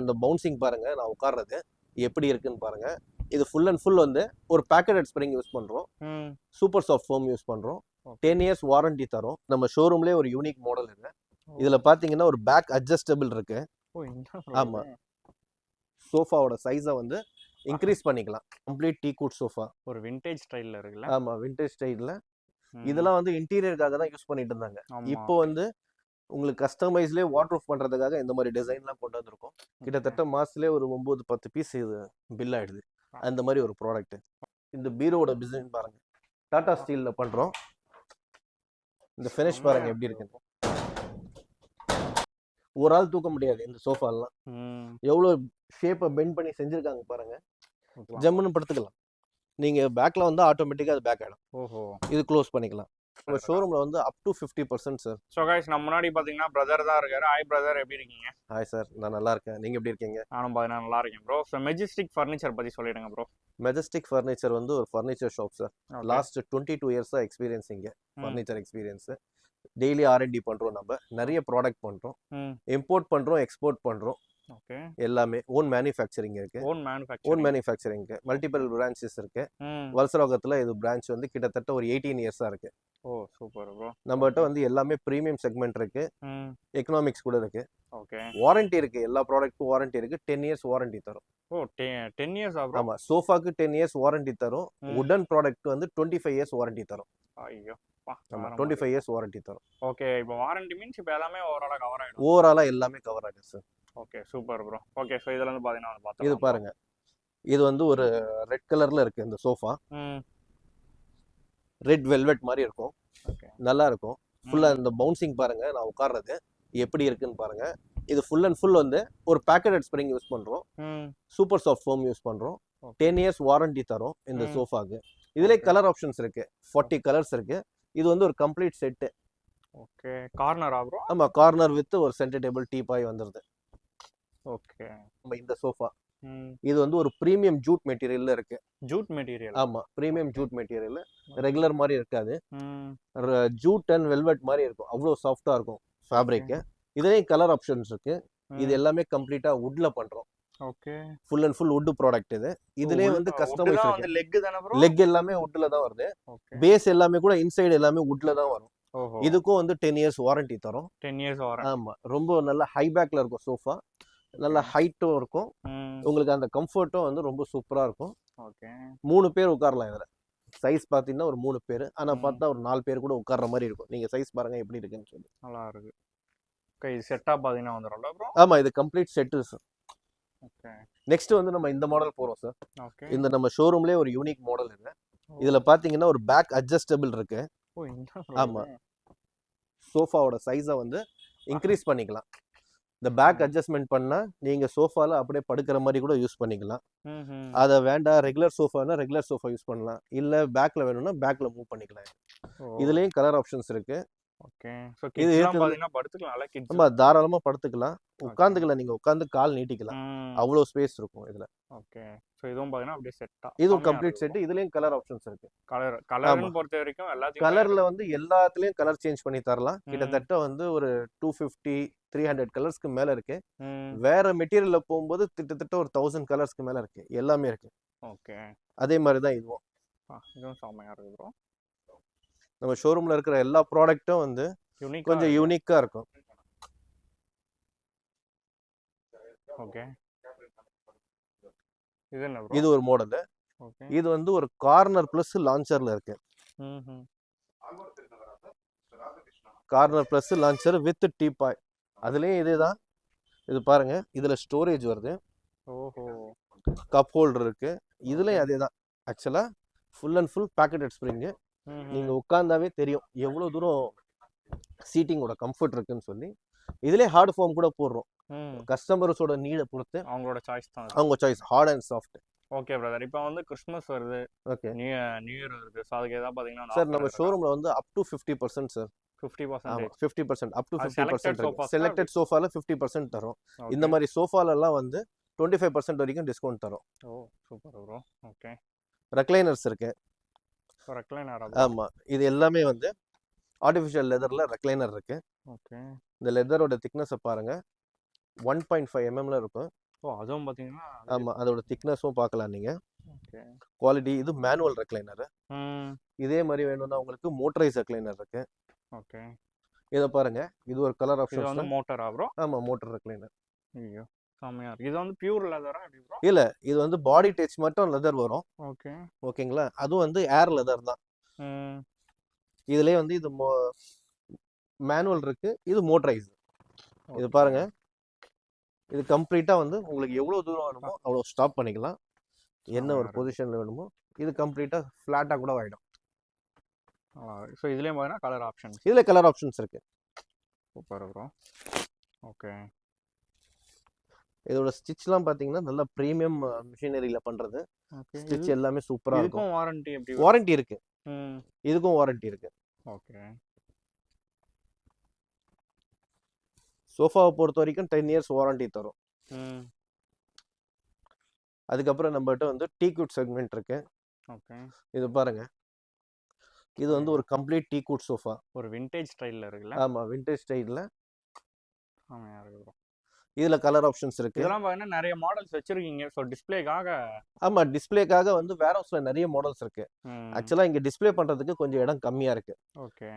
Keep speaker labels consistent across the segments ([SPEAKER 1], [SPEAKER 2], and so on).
[SPEAKER 1] இந்த பவுன்சிங் பாருங்க, நான் உட்கார்றது எப்படி இருக்குன்னு பாருங்க. இது ஃபுல் அண்ட் ஃபுல் வந்து ஒரு பேக்கெட் ஸ்ப்ரிங் யூஸ் பண்றோம். சூப்பர் சாஃப்ட் ஃபோம் யூஸ் பண்றோம். 10 இயர்ஸ் வாரண்டி தரோம். நம்ம ஷோரூம்லயே ஒரு யூனிக் மாடல் இருக்கு. இதுல பாத்தீங்கன்னா ஒரு பேக் அட்ஜஸ்டபிள் இருக்கு. ஆமா, சோஃபாவோட சைஸை வந்து இன்க்ரீஸ் பண்ணிக்கலாம். கம்ப்ளீட் டீ குட் சோஃபா,
[SPEAKER 2] ஒரு விண்டேஜ் ஸ்டைல்ல இருக்குல்ல.
[SPEAKER 1] ஆமா, விண்டேஜ் ஸ்டைல்ல. இதெல்லாம் வந்து இன்டீரியருக்காக தான் யூஸ் பண்ணிட்டு இருந்தாங்க. இப்போ வந்து உங்களுக்கு கஸ்டமைஸ்லேயே வாட்டர் பண்றதுக்காக இந்த மாதிரி டிசைன்லாம் கொண்டு வந்திருக்கோம். கிட்டத்தட்ட மாசத்துலேயே ஒரு 9-10 பீஸ் இது பில் ஆயிடுது. அந்த மாதிரி ஒரு ப்ராடக்ட். இந்த பீரோட டிசைன் பாருங்க, டாடா ஸ்டீல்ல பண்றோம். இந்த ஃபினிஷ் பாருங்க எப்படி இருக்கு. ஒரு ஆள் தூக்க முடியாது இந்த சோஃபாலாம். எவ்வளவு ஷேப்பை பெண்ட் பண்ணி செஞ்சிருக்காங்க பாருங்க. ஜம்முன்னு படுத்துக்கலாம். நீங்க பேக்ல வந்து ஆட்டோமேட்டிக்கா அது பேக் ஆயிடும்.
[SPEAKER 2] ஓஹோ,
[SPEAKER 1] இது க்ளோஸ் பண்ணிக்கலாம். நம்ம ஷோரூம்ல வந்து up to 50% sir.
[SPEAKER 2] So guys, நம்ம முன்னாடி பாத்தீங்கன்னா பிரதர் தான் இருக்காரு. ஹாய் பிரதர், எப்படி இருக்கீங்க?
[SPEAKER 1] ஹாய் சார், நான் நல்லா இருக்கேன். நீங்க எப்படி இருக்கீங்க?
[SPEAKER 2] நானும் பாத்தீங்கன்னா நல்லா இருக்கேன் ப்ரோ. ஸோ மெஜஸ்டிக் ஃபர்னிச்சர் பத்தி சொல்லிடுங்க ப்ரோ.
[SPEAKER 1] மெஜஸ்டிக் ஃபர்னிச்சர் வந்து ஒரு ஃபர்னிச்சர் ஷாப் சார். லாஸ்ட் 22 இயர்ஸா எக்ஸ்பீரியன்ஸ் இங்க ஃபர்னிச்சர் எக்ஸ்பீரியன்ஸ். டெய்லி R&D பண்றோம். நம்ம நிறைய ப்ராடக்ட் பண்றோம், இம்போர்ட் பண்றோம், எக்ஸ்போர்ட் பண்றோம்.
[SPEAKER 2] ஓகே,
[SPEAKER 1] எல்லாமே ஓன் மேனுஃபேக்சரிங் இருக்கு. ஓன் மேனுஃபேக்சரிங் மல்டிபிள் பிரான்ச்சஸ் இருக்கு. வல்சராகத்துல இது பிரான்ச் வந்து கிட்டத்தட்ட ஒரு 18 இயர்ஸா இருக்கு.
[SPEAKER 2] ஓ சூப்பர் ப்ரோ.
[SPEAKER 1] நம்மகிட்ட வந்து எல்லாமே பிரீமியம் செக்மெண்ட் இருக்கு, எக்கனாமிக்ஸ் கூட இருக்கு.
[SPEAKER 2] ஓகே,
[SPEAKER 1] வாரண்டி இருக்கு. எல்லா ப்ராடக்ட்க்கும் வாரண்டி இருக்கு. 10 இயர்ஸ் வாரண்டி தரும்.
[SPEAKER 2] ஓ 10 இயர்ஸ் ஆகும்.
[SPEAKER 1] ஆமா, சோஃபாக்கு 10 இயர்ஸ் வாரண்டி தரும். வுடன் ப்ராடக்ட் வந்து 25 இயர்ஸ் வாரண்டி தரும்.
[SPEAKER 2] ஐயோ,
[SPEAKER 1] 25 இயர்ஸ் வாரண்டி தரும்.
[SPEAKER 2] ஓகே, இப்போ வாரண்டி மீன்ஸ் இப்போ எல்லாமே ஓவராலா கவர் ஆயிடும்.
[SPEAKER 1] ஓவராலா எல்லாமே கவர் ஆயிடும் sir.
[SPEAKER 2] Okay super bro. Okay, so இதுல வந்து பாத்தீங்கன்னா பார்த்தா
[SPEAKER 1] இது பாருங்க, இது வந்து ஒரு ரெட் கலர்ல இருக்கு. இந்த சோஃபா ரெட் வெல்வெட் மாதிரி இருக்கும். நல்லா இருக்கும். ஃபுல்லா இந்த பவுன்சிங் பாருங்க, நான் உட்கார்றது எப்படி இருக்குன்னு பாருங்க. இது ஃபுல் அண்ட் ஃபுல் வந்து ஒரு பேக்கெட் ஸ்ப்ரிங் யூஸ் பண்றோம். சூப்பர் சாஃப்ட் ஃபோம் யூஸ் பண்றோம். 10 இயர்ஸ் வாரண்டி தரும் இந்த சோஃபாக்கு. இதுலயே கலர் ஆப்ஷன்ஸ் இருக்கு. 40 கலர்ஸ் இருக்கு. இது வந்து ஒரு complete set.
[SPEAKER 2] Okay, corner bro.
[SPEAKER 1] ஆமா, கார்னர் வித் ஒரு சென்டர் டேபிள், டீபாய் வந்துருது.
[SPEAKER 2] ஓகே,
[SPEAKER 1] நம்ம இந்த சோஃபா இது வந்து ஒரு பிரீமியம் ஜூட் மெட்டீரியல்ல இருக்கு.
[SPEAKER 2] Jude material?
[SPEAKER 1] ஆமா, பிரீமியம் ஜூட் மெட்டீரியல். ரெகுலர் மாதிரி இருக்காது, ஜூட் அண்ட் வெல்வெட் மாதிரி இருக்கும். அவ்வளவு சாஃப்டா இருக்கும் ஃபேப்ரிக். இதுலயே கலர் ஆப்ஷன்ஸ் இருக்கு. இது எல்லாமே கம்ப்ளீட்டா வுட்ல பண்றோம்.
[SPEAKER 2] Okay,
[SPEAKER 1] full and full would product இது. இதுலயே வந்து கஸ்டமைஸ் இருக்கு.
[SPEAKER 2] லெக் தான ப்ரோ?
[SPEAKER 1] லெக் எல்லாமே வுட்ல தான் வருது. பேஸ் எல்லாமே கூட இன்சைடு எல்லாமே வுட்ல தான் வரும். இதுக்கும் வந்து 10 இயர்ஸ் வாரண்டி தரும்.
[SPEAKER 2] 10 இயர்ஸ் வாரண்டி.
[SPEAKER 1] ஆமா, ரொம்ப நல்ல ஹை பேக்ல இருக்கும் சோஃபா. நல்ல ஹைட்டும் இருக்கும். உங்களுக்கு அந்த கம்ஃபர்ட்டும் வந்து ரொம்ப சூப்பரா இருக்கும்.
[SPEAKER 2] ஓகே,
[SPEAKER 1] 3 பேர் உட்காரலாம் இதுல. சைஸ் பாத்தீங்கன்னா ஒரு 3 பேர், ஆனா பார்த்தா ஒரு 4 பேர் கூட உட்கார்ற மாதிரி இருக்கும். நீங்க சைஸ் பாருங்க எப்படி இருக்குன்னு சொல்லி.
[SPEAKER 2] நல்லா இருக்கு. ஓகே, செட்டா பாத்தீங்கன்னா வந்துறோம்ல ப்ரோ?
[SPEAKER 1] ஆமா, இது complete set sir.
[SPEAKER 2] Okay,
[SPEAKER 1] next வந்து நம்ம இந்த மாடல் போறோம் சார்.
[SPEAKER 2] ஓகே,
[SPEAKER 1] இந்த நம்ம ஷோரூம்லயே ஒரு யூனிக் மாடல் இருக்கு. இதுல பாத்தீங்கன்னா ஒரு பேக் அட்ஜஸ்டபிள் இருக்கு.
[SPEAKER 2] ஓ
[SPEAKER 1] ஆமா, சோஃபாவோட சைஸை வந்து இன்க்ரீஸ் பண்ணிக்கலாம். இந்த பேக் அட்ஜஸ்ட்மெண்ட் பண்ணா நீங்க சோஃபால அப்படியே படுக்கிற மாதிரி கூட யூஸ் பண்ணிக்கலாம். அத வேண்டாம் ரெகுலர் சோஃபானா ரெகுலர் சோஃபா யூஸ் பண்ணலாம். இல்ல பேக்ல வேணும்னா பேக்ல மூவ் பண்ணிக்கலாம். இதுலயும் கலர் ஆப்ஷன்ஸ் இருக்கு.
[SPEAKER 2] ஓகே, சோ கிட்ஸ்லாம் பாத்தீங்கன்னா படுத்துக்கலாம். கிட்ஸ்
[SPEAKER 1] ஆமா, தாராளமா படுத்துக்கலாம். உட்கார்ந்துக்கலாம். நீங்க உட்கார்ந்து கால் நீட்டிக்கலாம். அவ்வளவு ஸ்பேஸ் இருக்கும் இதுல.
[SPEAKER 2] ஓகே, சோ இதுவும் பாத்தீங்கன்னா அப்படியே செட்டா.
[SPEAKER 1] இதுவும் கம்ப்ளீட் செட். இதுலயும் கலர் ஆப்ஷன்ஸ் இருக்கு.
[SPEAKER 2] கலர்னு பொறுத்த வரைக்கும் எல்லாத்தையும்
[SPEAKER 1] கலர்ல வந்து எல்லாத்துலயும் கலர் சேஞ்ச் பண்ணி தரலாம். கிட்டத்தட்ட வந்து ஒரு 250-300 கலர்ஸ்க்கு மேல இருக்கு. வேற மெட்டீரியல்ல போகும்போது கிட்டத்தட்ட ஒரு 1000 கலர்ஸ்க்கு மேல இருக்கு. எல்லாமே இருக்கு.
[SPEAKER 2] ஓகே,
[SPEAKER 1] அதே மாதிரி தான் இதுவும்.
[SPEAKER 2] இதுவும் செமையா இருக்கு ப்ரோ.
[SPEAKER 1] நம்ம ஷோரூம்ல இருக்கிற எல்லா ப்ராடக்ட்டும் வந்து கொஞ்சம் யூனிக்கா இருக்கும்.
[SPEAKER 2] ஓகே, இது என்ன ப்ரோ?
[SPEAKER 1] இது ஒரு மாடல்.
[SPEAKER 2] ஓகே,
[SPEAKER 1] இது வந்து ஒரு கார்னர் பிளஸ் லான்ச்சர்ல இருக்கு. Corner plus launcher with teapoy. அதுலயும் இதேதான். இது பாருங்க, இதுல ஸ்டோரேஜ் வருது.
[SPEAKER 2] ஓஹோ,
[SPEAKER 1] கப் ஹோல்டர் இருக்கு. இதுலயும் அதேதான். ஆக்சுவலா full and full packet spring. நீங்க உட்கார்ந்தாவே தெரியும் எவ்வளவு தூரம் சீட்டிங்கோட கம்ஃபர்ட் இருக்குன்னு சொல்லி. இதுலயே ஹார்ட் ஃபார்ம் கூட போடுறோம். கஸ்டமர்ஸோட நீட பொறுத்து
[SPEAKER 2] அவங்களோட சாய்ஸ் தான்.
[SPEAKER 1] அவங்க choice, hard and soft.
[SPEAKER 2] Okay brother, இப்போ வந்து கிறிஸ்மஸ் வருது.
[SPEAKER 1] ஓகே,
[SPEAKER 2] நியூ இயர் வருது. சோ அதுக்கு ஏதாவது பாத்தீங்கன்னா
[SPEAKER 1] சார் நம்ம ஷோரூம்ல வந்து அப் டு 50% சார்.
[SPEAKER 2] 50%?
[SPEAKER 1] 50% அப் டு 50%. செலக்டட் சோஃபால 50% தரும். இந்த மாதிரி சோஃபால எல்லாம் வந்து 25% வரைக்கும் டிஸ்கவுண்ட் தரும்.
[SPEAKER 2] ஓ சூப்பர் ப்ரோ. ஓகே,
[SPEAKER 1] ரெக்லைனர்ஸ் இருக்கு.
[SPEAKER 2] ரெக்லைனர்?
[SPEAKER 1] ஆமா, இது எல்லாமே வந்து ஆர்டிஃபிஷியல் லெதர்ல ரெக்லைனர் இருக்கு.
[SPEAKER 2] ஓகே,
[SPEAKER 1] இந்த லெதரோட திக்னஸ் பாருங்க, 1.5 mmல இருக்கும்.
[SPEAKER 2] ஓ அதுவும் பார்த்தீங்கன்னா
[SPEAKER 1] ஆமா, அதோட திக்னஸும் பார்க்கலாம் நீங்க.
[SPEAKER 2] ஓகே.
[SPEAKER 1] குவாலிட்டி இது மேனுவல் ரெக்லைனர்.
[SPEAKER 2] ம்.
[SPEAKER 1] இதே மாதிரி வேணும்னா உங்களுக்கு மோட்டரைஸ் ரெக்லைனர் இருக்கு.
[SPEAKER 2] ஓகே.
[SPEAKER 1] இதை பாருங்க, இது ஒரு கலர்
[SPEAKER 2] இது வந்து
[SPEAKER 1] ஆப்ஷன்ஸ்.
[SPEAKER 2] மோட்டரா ப்ரோ?
[SPEAKER 1] ஆமா, மோட்டர் ரெக்லைனர்.
[SPEAKER 2] ஐயோ! செம்மையா இருக்கு. இது வந்து பியூர் லெதரா எப்படி ப்ரோ?
[SPEAKER 1] இல்ல, இது வந்து பாடி டச் மட்டும் லெதர் வரும்.
[SPEAKER 2] ஓகே.
[SPEAKER 1] ஓகேங்களா? அதுவும் வந்து ஏர் லெதர் தான்.
[SPEAKER 2] ம்.
[SPEAKER 1] இதுலயே வந்து இது மேனுவல் இருக்கு, இது மோட்டரைஸ். இது
[SPEAKER 2] ஓகே.
[SPEAKER 1] பாருங்க, இது கம்ப்ளீட்டா வந்து உங்களுக்கு எவ்வளவு தூரம் வேணுமோ அவ்வளவு ஸ்டாப் பண்ணிக்கலாம். என்ன
[SPEAKER 2] செம்மையா
[SPEAKER 1] ஒரு
[SPEAKER 2] இருக்கு.
[SPEAKER 1] பொசிஷன்ல வேணுமோ இது கம்ப்ளீட்டா ஃபிளாட்டா கூட ஆயிடும்.
[SPEAKER 2] ஸோ இதுலயும் பார்த்தீங்கன்னா கலர் ஆப்ஷன்ஸ்.
[SPEAKER 1] இதுல கலர் ஆப்ஷன்ஸ் இருக்கு.
[SPEAKER 2] Super bro. ஓகே.
[SPEAKER 1] இதோட ஸ்டிச்லாம் பாத்தீங்கன்னா நல்ல பிரீமியம் மிஷினரியில பண்றது.
[SPEAKER 2] ஓகே.
[SPEAKER 1] ஸ்டிச் எல்லாமே சூப்பரா இருக்கும்.
[SPEAKER 2] இதுக்கும் வாரண்டி எப்படி?
[SPEAKER 1] வாரண்டி இருக்கு.
[SPEAKER 2] ம்.
[SPEAKER 1] இதுக்கும் வாரண்டி இருக்கு.
[SPEAKER 2] ஓகே.
[SPEAKER 1] சோஃபாவை பொறுத்த வரைக்கும் 10 இயர்ஸ் வாரண்டி தரும்.
[SPEAKER 2] ம்.
[SPEAKER 1] அதுக்கப்புறம் நம்மகிட்ட வந்து டீக்வுட் செக்மெண்ட் இருக்கு.
[SPEAKER 2] ஓகே.
[SPEAKER 1] இது பாருங்க, இது வந்து ஒரு கம்ப்ளீட் டீக்வுட் சோஃபா.
[SPEAKER 2] ஒரு விண்டேஜ் ஸ்டைல்ல இருக்குல்ல?
[SPEAKER 1] ஆமா, விண்டேஜ் ஸ்டைல்ல.
[SPEAKER 2] செம்மையா இருக்கு ப்ரோ.
[SPEAKER 1] இதுல கலர் ஆப்ஷன்ஸ் இருக்கு.
[SPEAKER 2] இதெல்லாம் பார்த்தீங்கன்னா நிறைய மாடல்ஸ் வச்சிருக்கீங்க. ஸோ டிஸ்ப்ளேக்காக.
[SPEAKER 1] ஆமா, டிஸ்ப்ளேக்காக வந்து வேர் ஹவுஸ்ல நிறைய மாடல்ஸ் இருக்கு.
[SPEAKER 2] ம்.
[SPEAKER 1] ஆக்சுவலா இங்க டிஸ்ப்ளே பண்றதுக்கு கொஞ்சம் இடம் கம்மியா இருக்கு.
[SPEAKER 2] ஓகே.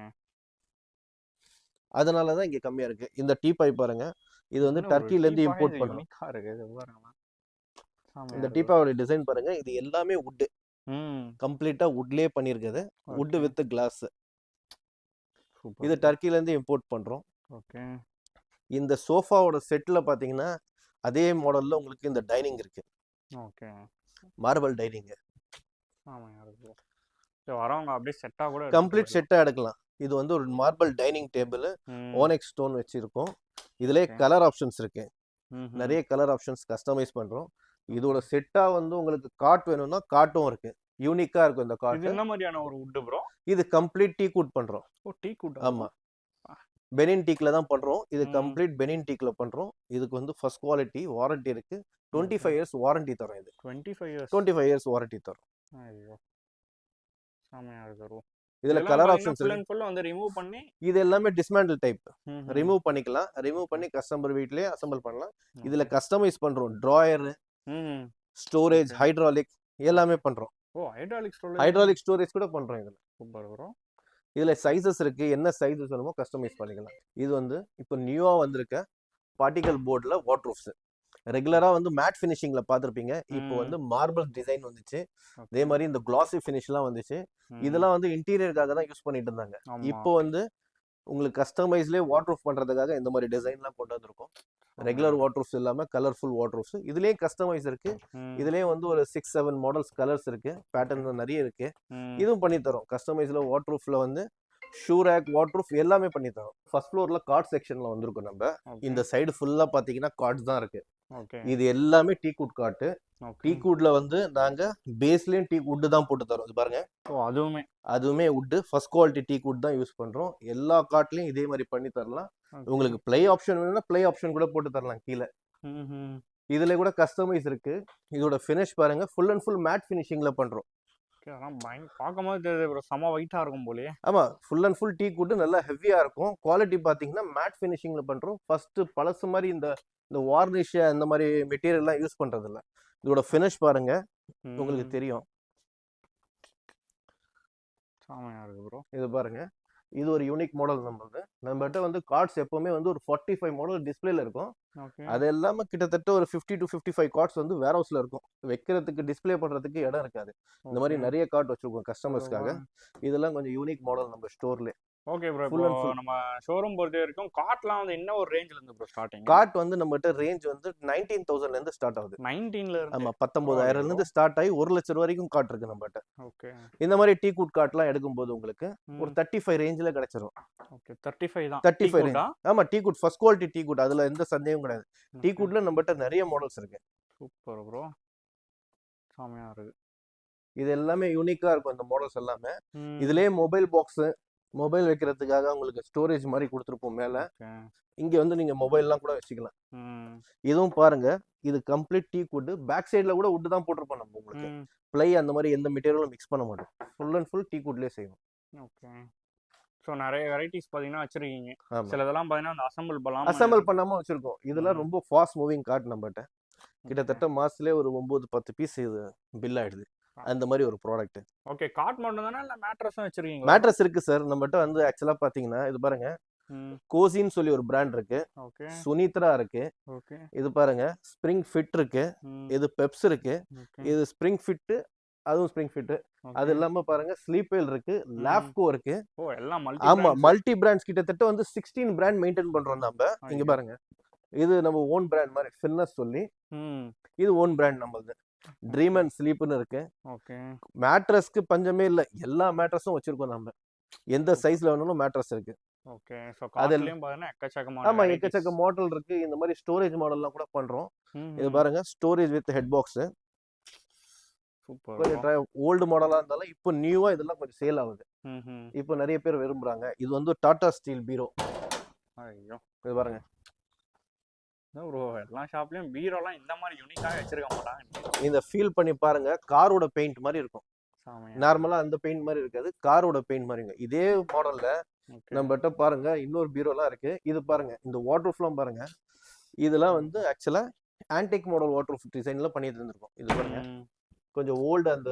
[SPEAKER 1] அதனாலதான் இங்க கம்மியா இருக்கு. இந்த டீ பாய் பாருங்க, இது வந்து
[SPEAKER 2] என்ன ஒரு
[SPEAKER 1] டர்க்கில இருந்து
[SPEAKER 2] டீ
[SPEAKER 1] இம்போர்ட்
[SPEAKER 2] பாய்
[SPEAKER 1] பண்றோம்.
[SPEAKER 2] யூனிக்கா இருக்கு. இது பாருங்களேன். செம்மையா
[SPEAKER 1] இந்த
[SPEAKER 2] இருக்கு
[SPEAKER 1] டீ
[SPEAKER 2] bro.
[SPEAKER 1] பாயோட டிசைன் பாருங்க, இது எல்லாமே வுட்.
[SPEAKER 2] ம்.
[SPEAKER 1] கம்ப்ளீட்டா வுட்லயே பண்ணிருக்குது. Wood
[SPEAKER 2] okay.
[SPEAKER 1] With glass.
[SPEAKER 2] Super
[SPEAKER 1] இது
[SPEAKER 2] bro.
[SPEAKER 1] டர்க்கில இருந்து இம்போர்ட் பண்றோம்.
[SPEAKER 2] ஓகே.
[SPEAKER 1] இந்த சோஃபாவோட செட்ல பாத்தீங்கன்னா அதே மாடல்ல உங்களுக்கு இந்த டைனிங் இருக்கு.
[SPEAKER 2] ஓகே.
[SPEAKER 1] Marble dining.
[SPEAKER 2] செம்மையா இருக்கு ப்ரோ. ஸோ வரவங்க அப்படியே செட்டா கூட
[SPEAKER 1] கம்ப்ளீட்
[SPEAKER 2] எடுத்துட்டு
[SPEAKER 1] செட்டா எடுக்கலாம். இது வந்து ஒரு மார்பிள் டைனிங் டேபிள்,
[SPEAKER 2] போயிடலாம்.
[SPEAKER 1] ஓனெக்ஸ் ஸ்டோன் வச்சிருக்கோம். இதுலயே
[SPEAKER 2] ஓகே.
[SPEAKER 1] கலர் ஆப்ஷன்ஸ் இருக்கு.
[SPEAKER 2] ம்.
[SPEAKER 1] நிறைய கலர் ஆப்ஷன்ஸ் கஸ்டமைஸ் பண்றோம். இதோட செட்டா வந்து உங்களுக்கு காட் வேணும்னா காட்டும் இருக்கு. யூனிக்கா இருக்கும் இந்த
[SPEAKER 2] இது
[SPEAKER 1] காட்.
[SPEAKER 2] என்ன மாதிரியான ஒரு வுட் ப்ரோ?
[SPEAKER 1] இது கம்ப்ளீட் டீ குட் பண்றோம்.
[SPEAKER 2] ஓ டீ குட்.
[SPEAKER 1] ஆமா, பெனின் டீக்ல தான் பண்றோம். இது
[SPEAKER 2] ம்.
[SPEAKER 1] கம்ப்ளீட் பெனின் டீக்ல பண்றோம். இதுக்கு வந்து ஃபர்ஸ்ட் குவாலிட்டி வாரண்டி இருக்கு. 25
[SPEAKER 2] ஓகே.
[SPEAKER 1] இயர்ஸ் வாரண்டி தரும். இது
[SPEAKER 2] 25 இயர்ஸ்.
[SPEAKER 1] 25 இயர்ஸ் வாரண்டி தரும்.
[SPEAKER 2] ஐயோ! செம்மையா இருக்கு ப்ரோ.
[SPEAKER 1] இதுல
[SPEAKER 2] இதெல்லாம்
[SPEAKER 1] கலர்
[SPEAKER 2] பார்த்தீங்கன்னா
[SPEAKER 1] ஆப்ஷன்ஸ்
[SPEAKER 2] ஃபுல்
[SPEAKER 1] இருக்கு.
[SPEAKER 2] அண்ட் ஃபுல் வந்து ரிமூவ் பண்ணி.
[SPEAKER 1] இது எல்லாமே டிஸ்மேண்டில் டைப்.
[SPEAKER 2] ம்.
[SPEAKER 1] ரிமூவ் பண்ணிக்கலாம். ரிமூவ் பண்ணி கஸ்டமர் வீட்லயே அசெம்பிள் பண்ணலாம். இதுல
[SPEAKER 2] ஓகே.
[SPEAKER 1] கஸ்டமைஸ் பண்றோம். டிராயர்,
[SPEAKER 2] ம்.
[SPEAKER 1] Storage,
[SPEAKER 2] okay.
[SPEAKER 1] ஹைட்ராலிக் எல்லாமே பண்றோம்.
[SPEAKER 2] ஓ ஹைட்ராலிக் ஸ்டோரேஜ்.
[SPEAKER 1] ஹைட்ராலிக் ஸ்டோரேஜ் கூட பண்றோம் இதுல.
[SPEAKER 2] Super bro.
[SPEAKER 1] இதுல சைஸஸ் இருக்கு. என்ன சைஸஸ் வேணுமோ கஸ்டமைஸ் பண்ணிக்கலாம். இது வந்து இப்போ நியூவா வந்திருக்க பார்ட்டிகல் போர்ட்ல வாட்டர்ப்ரூஃப்ஸ். ரெகுலரா வந்து மேட் ஃபினிஷிங்ல பார்த்திருப்பீங்க. இப்போ
[SPEAKER 2] ம்.
[SPEAKER 1] வந்து மார்பிள் டிசைன் வந்துச்சு. அதே
[SPEAKER 2] ஓகே.
[SPEAKER 1] மாதிரி இந்த கிளாசி ஃபினிஷ்லாம் வந்துச்சு.
[SPEAKER 2] ம்.
[SPEAKER 1] இதெல்லாம் வந்து இன்டீரியருக்காக தான் யூஸ் பண்ணிட்டு இருந்தாங்க.
[SPEAKER 2] ஆமா.
[SPEAKER 1] இப்போ வந்து உங்களுக்கு கஸ்டமைஸ்லேயே வாட்டர்ப்ரூஃப் பண்றதுக்காக இந்த மாதிரி டிசைன்லாம் கொண்டு வந்திருக்கோம். ரெகுலர் வாட்டர்ப்ரூஃப்ஸ் இல்லாம கலர்ஃபுல் வாட்டர்ப்ரூஃப்ஸ். இதுலயே கஸ்டமைஸ் இருக்கு.
[SPEAKER 2] ம்.
[SPEAKER 1] இதுலயே வந்து ஒரு 6-7 மாடல்ஸ் கலர்ஸ் இருக்கு. பேட்டர்ன் நிறைய இருக்கு.
[SPEAKER 2] ம்.
[SPEAKER 1] இதுவும் பண்ணி தரோம். கஸ்டமைஸ்ல வாட்டர்ப்ரூஃப்ல வந்து ஷூ ரேக், வாட்டர்ப்ரூஃப் எல்லாமே பண்ணி தரோம். ஃபர்ஸ்ட் ஃப்ளோர்ல கார்ட் செக்ஷன்ல வந்திருக்கும் நம்ம.
[SPEAKER 2] ஓகே.
[SPEAKER 1] இந்த சைடு ஃபுல்லா பாத்தீங்கன்னா கார்ட்ஸ் தான் இருக்கு.
[SPEAKER 2] ஓகே.
[SPEAKER 1] இது எல்லாமே டீக்வுட் கார்ட்.
[SPEAKER 2] ஓகே.
[SPEAKER 1] டீக்வுட்ல வந்து நாங்க பேஸ்லயும் டீக்வுட் தான் போட்டு தரோம். இது பாருங்க,
[SPEAKER 2] ஓ அதுவுமே.
[SPEAKER 1] அதுவுமே வுட் ஃபர்ஸ்ட் குவாலிட்டி டீக்வுட் தான் யூஸ் பண்றோம். எல்லா கார்ட்லயும் இதே மாதிரி பண்ணி தரலாம்.
[SPEAKER 2] ஓகே.
[SPEAKER 1] உங்களுக்கு ப்ளே ஆப்ஷன் வேணும்னா ப்ளே ஆப்ஷன் கூட போட்டு தரலாம் கீழே.
[SPEAKER 2] ம்.
[SPEAKER 1] இதுல கூட கஸ்டமைஸ் இருக்கு. இதோட ஃபினிஷ் பாருங்க, ஃபுல் அண்ட் ஃபுல் மேட் ஃபினிஷிங்ல பண்றோம்.
[SPEAKER 2] ஓகே. அதெல்லாம் பார்க்கும்போது தெரியுது ப்ரோ. செம வெயிட்டா இருக்கும் போலயே.
[SPEAKER 1] ஆமா, ஃபுல் அண்ட் ஃபுல் டீக்வுட் நல்லா ஹெவியா இருக்கும். குவாலிட்டி பாத்தீங்கன்னா மேட் ஃபினிஷிங்ல பண்றோம். ஃபர்ஸ்ட் பழசு மாதிரி இந்த இந்த வார்னிஷ் அந்த மாதிரி மெட்டீரியல்லாம் யூஸ் பண்றது இல்ல. இதோட ஃபினிஷ் பாருங்க, உங்களுக்கு
[SPEAKER 2] ம்.
[SPEAKER 1] தெரியும்.
[SPEAKER 2] செமையா இருக்கு ப்ரோ.
[SPEAKER 1] இது பாருங்க, இது ஒரு யூனிக் மாடல் நம்மளது. நம்மகிட்ட வந்து கார்ட்ஸ் எப்பவுமே வந்து ஒரு 45 மாடல் டிஸ்பிளேல இருக்கும்.
[SPEAKER 2] ஓகே.
[SPEAKER 1] அது எல்லாமே கிட்டத்தட்ட ஒரு 50 to 55 கார்ட்ஸ் வந்து வேர் ஹவுஸ்ல இருக்கும். வைக்கிறதுக்கு டிஸ்ப்ளே பண்றதுக்கு இடம் இருக்காது. இந்த மாதிரி
[SPEAKER 2] ஓகே.
[SPEAKER 1] நிறைய கார்ட் வச்சிருக்கோம் கஸ்டமர்ஸ்க்காக. இதெல்லாம் கொஞ்சம் யூனிக் மாடல் நம்ம ஸ்டோர்ல.
[SPEAKER 2] Okay bro.
[SPEAKER 1] ஃபுல்
[SPEAKER 2] இப்போ
[SPEAKER 1] அண்ட் ஃபுல்
[SPEAKER 2] நம்ம ஷோரூம் பொறுத்த வரைக்கும் கார்ட்லாம் வந்து என்ன ஒரு ரேஞ்சில இருந்து ப்ரோ ஸ்டார்டிங்?
[SPEAKER 1] கார்ட் வந்து நம்மகிட்ட ரேஞ்ச் வந்து 19,000ல இருந்து ஸ்டார்ட் ஆகுது.
[SPEAKER 2] 19ல இருந்து.
[SPEAKER 1] ஆமா, 19,000ல இருந்து ஸ்டார்ட் ஆகி 1 லட்சம் வரைக்கும் கார்ட் இருக்கு நம்மகிட்ட.
[SPEAKER 2] ஓகே.
[SPEAKER 1] இந்த மாதிரி டீக்வுட் கார்ட்லாம் எடுக்கும்போது உங்களுக்கு ஒரு
[SPEAKER 2] ம்.
[SPEAKER 1] 35 ரேஞ்சில கிடைச்சிரும்.
[SPEAKER 2] ஓகே. 35 தான்.
[SPEAKER 1] 35
[SPEAKER 2] டீ
[SPEAKER 1] ரேஞ்ச். ஆமா, டீக்வுட் ஃபர்ஸ்ட் குவாலிட்டி டீக்வுட், அதுல எந்த சந்தேகமும் கிடையாது. டீக்வுட்ல நம்மகிட்ட நிறைய மாடல்ஸ் இருக்கு.
[SPEAKER 2] Super bro. செமையா இருக்கு.
[SPEAKER 1] இது எல்லாமே யூனிக்கா இருக்கும் இந்த மாடல்ஸ் எல்லாமே.
[SPEAKER 2] ம்.
[SPEAKER 1] இதுலயே மொபைல் பாக்ஸ், மொபைல் வைக்கிறதுக்காக உங்களுக்கு ஸ்டோரேஜ் மாதிரி கொடுத்துருப்போம் மேல.
[SPEAKER 2] ஓகே.
[SPEAKER 1] இங்க வந்து நீங்க மொபைல்லாம் கூட வச்சுக்கலாம்.
[SPEAKER 2] ம்.
[SPEAKER 1] இதுவும் பாருங்க, இது கம்ப்ளீட் டீக்வுட். பேக் சைடுல கூட வுட் தான் போட்டிருப்போம் நம்ம உங்களுக்கு.
[SPEAKER 2] ம்.
[SPEAKER 1] ப்ளை அந்த மாதிரி எந்த மெட்டீரியலும் மிக்ஸ் பண்ண மாட்டோம். ஃபுல் அண்ட் ஃபுல் டீக்வுட்லயே செய்வோம்.
[SPEAKER 2] ஓகே. ஸோ நிறைய வெரைட்டிஸ் பார்த்தீங்கன்னா வச்சிருக்கீங்க.
[SPEAKER 1] ஆமா,
[SPEAKER 2] சிலதெல்லாம் பார்த்தீங்கன்னா அந்த அசெம்பிள் பண்ணாம.
[SPEAKER 1] அசெம்பிள் பண்ணாம வச்சிருக்கோம். இதெல்லாம் ரொம்ப ஃபாஸ்ட் மூவிங் கார்ட் நம்மகிட்ட. கிட்டத்தட்ட மாசத்துலேயே ஒரு 9-10 பீஸ் இது பில் ஆயிடுது. அந்த மாதிரி ஒரு ப்ராடக்ட்.
[SPEAKER 2] ஓகே. காட் மட்டும் தானே இல்ல மேட்ரஸும் வச்சிருக்கீங்களா?
[SPEAKER 1] மேட்ரஸ் இருக்கு சார் நம்மகிட்ட. வந்து ஆக்சுவலா பாத்தீங்கன்னா இது பாருங்க, கோசின்னு சொல்லி ஒரு பிராண்ட் இருக்கு,
[SPEAKER 2] ஓகே
[SPEAKER 1] சுனித்ரா இருக்கு,
[SPEAKER 2] ஓகே.
[SPEAKER 1] இது பாருங்க ஸ்ப்ரிங் ஃபிட் இருக்கு, இது பெப்ஸ் இருக்கு, இது ஸ்ப்ரிங் ஃபிட், அதுவும் ஸ்ப்ரிங் ஃபிட். அது இல்லாம பாருங்க ஸ்லீப்வெல் இருக்கு, லாப்கோ இருக்கு.
[SPEAKER 2] ஓ எல்லாம் மல்டி.
[SPEAKER 1] ஆமா, மல்டி பிராண்ட்ஸ் கிட்டத்தட்ட வந்து 16 பிராண்ட் மெயின்டைன் பண்றோம் நம்ம. இங்க பாருங்க, இது நம்ம ஓன் பிராண்ட் மாதிரி ஃபிட்னஸ் சொல்லி, இது ஓன் பிராண்ட் நம்மளது. ட்ரீம் அண்ட் ஸ்லீப்னு இருக்கு.
[SPEAKER 2] ஓகே.
[SPEAKER 1] மேட்ரஸ்க்கு பஞ்சமே இல்ல, எல்லா மேட்ரஸும் வச்சிருக்கோம் நம்ம. எந்த சைஸ்ல வேணாலும் மேட்ரஸ் இருக்கு.
[SPEAKER 2] ஓகே. சோ காட்லயும் பாத்தீங்கன்னா எக்கச்சக்கமான
[SPEAKER 1] ஆமா, எக்கச்சக்க மாடல் இருக்கு. இந்த மாதிரி ஸ்டோரேஜ் மாடல்லாம் கூட பண்றோம். இது பாருங்க storage with head box.
[SPEAKER 2] Super.
[SPEAKER 1] கொஞ்சம் ஓல்டு மாடலா இருந்தாலும் இப்போ நியூவா இதெல்லாம் கொஞ்சம் சேல் ஆகுது. இப்போ நிறைய பேர் விரும்புறாங்க. இது வந்து டாடா ஸ்டீல் பீரோ.
[SPEAKER 2] ஐயோ,
[SPEAKER 1] இது பாருங்க.
[SPEAKER 2] ப்ரோ எல்லா ஷாப்லயும் பீரோலாம் இந்த மாதிரி யூனிக்காக வச்சிருக்க மாட்டாங்க.
[SPEAKER 1] இந்த ஃபீல் பண்ணி பாருங்க, காரோட பெயிண்ட் மாதிரி இருக்கும். நார்மலா அந்த பெயிண்ட் மாதிரி இருக்காது, காரோட பெயிண்ட் மாதிரிங்க. இதே மாடல்ல நம்மகிட்ட பாருங்க இன்னொரு பீரோலாம் இருக்கு. இது பாருங்க, இந்த வாட்டர் ப்ரூஃப்லாம் பாருங்க. இதெல்லாம் வந்து ஆக்சுவலா ஆன்டிக் மாடல் வாட்டர் ப்ரூஃப் டிசைன்ல பண்ணி இருந்திருக்கும். இது பாருங்க கொஞ்சம் ஓல்டு, அந்த